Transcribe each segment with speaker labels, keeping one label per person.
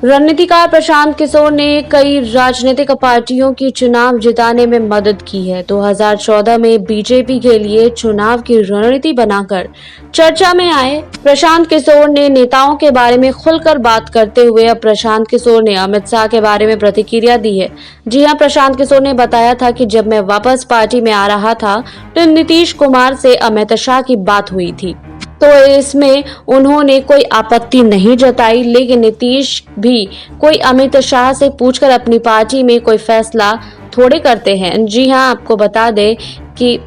Speaker 1: रणनीतिकार प्रशांत किशोर ने कई राजनीतिक पार्टियों की चुनाव जिताने में मदद की है। 2014 में बीजेपी के लिए चुनाव की रणनीति बनाकर चर्चा में आए प्रशांत किशोर ने नेताओं के बारे में खुलकर बात करते हुए अब प्रशांत किशोर ने अमित शाह के बारे में प्रतिक्रिया दी है। जी हां, प्रशांत किशोर ने बताया था कि जब मैं वापस पार्टी में आ रहा था तो नीतीश कुमार से अमित शाह की बात हुई थी, तो इसमें उन्होंने कोई आपत्ति नहीं जताई, लेकिन नीतीश भी कोई अमित शाह से पूछकर अपनी पार्टी में कोई फैसला थोड़े करते हैं। जी हां, आपको बता दें कि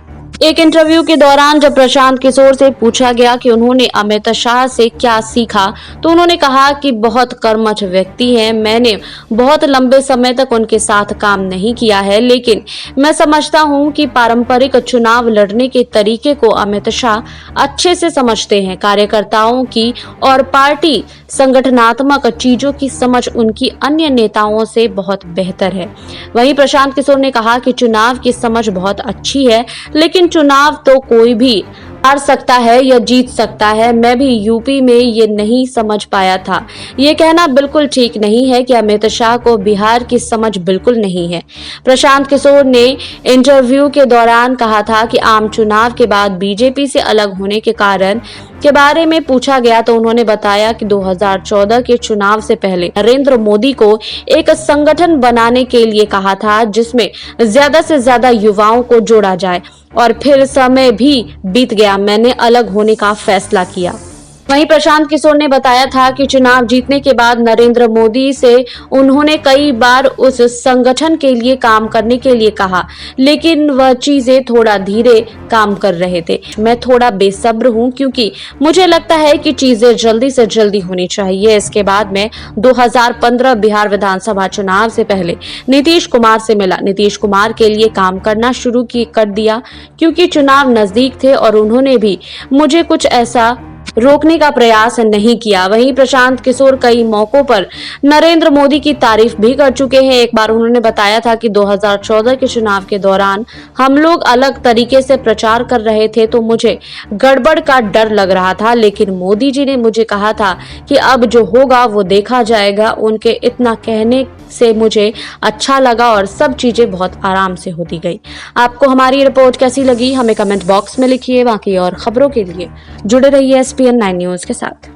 Speaker 1: एक इंटरव्यू के दौरान जब प्रशांत किशोर से पूछा गया कि उन्होंने अमित शाह से क्या सीखा, तो उन्होंने कहा कि बहुत कर्मठ व्यक्ति हैं, मैंने बहुत लंबे समय तक उनके साथ काम नहीं किया है, लेकिन मैं समझता हूं कि पारंपरिक चुनाव लड़ने के तरीके को अमित शाह अच्छे से समझते हैं। कार्यकर्ताओं की और पार्टी संगठनात्मक चीजों की समझ उनकी अन्य नेताओं से बहुत बेहतर है। वहीं प्रशांत किशोर ने कहा कि चुनाव की समझ बहुत अच्छी है, लेकिन चुनाव तो कोई भी हार सकता है या जीत सकता है। मैं भी यूपी में ये नहीं समझ पाया था। ये कहना बिल्कुल ठीक नहीं है कि अमित शाह को बिहार की समझ बिल्कुल नहीं है। प्रशांत किशोर ने इंटरव्यू के दौरान कहा था कि आम चुनाव के बाद बीजेपी से अलग होने के कारण के बारे में पूछा गया तो उन्होंने बताया कि 2014 के चुनाव से पहले नरेंद्र मोदी को एक संगठन बनाने के लिए कहा था जिसमें ज्यादा से ज्यादा युवाओं को जोड़ा जाए, और फिर समय भी बीत गया, मैंने अलग होने का फैसला किया। वहीं प्रशांत किशोर ने बताया था कि चुनाव जीतने के बाद नरेंद्र मोदी से उन्होंने कई बार उस संगठन के लिए काम करने के लिए कहा, लेकिन वह चीजें थोड़ा धीरे काम कर रहे थे। मैं थोड़ा बेसब्र हूं क्योंकि मुझे लगता है कि चीजें जल्दी से जल्दी होनी चाहिए। इसके बाद में 2015 बिहार विधानसभा चुनाव से पहले नीतीश कुमार से मिला, नीतीश कुमार के लिए काम करना शुरू कर दिया क्योंकि चुनाव नजदीक थे और उन्होंने भी मुझे कुछ ऐसा रोकने का प्रयास नहीं किया। वहीं प्रशांत किशोर कई मौकों पर नरेंद्र मोदी की तारीफ भी कर चुके हैं। एक बार उन्होंने बताया था कि 2014 के चुनाव के दौरान हम लोग अलग तरीके से प्रचार कर रहे थे तो मुझे गड़बड़ का डर लग रहा था, लेकिन मोदी जी ने मुझे कहा था कि अब जो होगा वो देखा जाएगा। उनके इतना कहने से मुझे अच्छा लगा और सब चीजें बहुत आराम से होती गई। आपको हमारी रिपोर्ट कैसी लगी हमें कमेंट बॉक्स में लिखिए। बाकी और खबरों के लिए जुड़े रहिए SPN 9 न्यूज के साथ।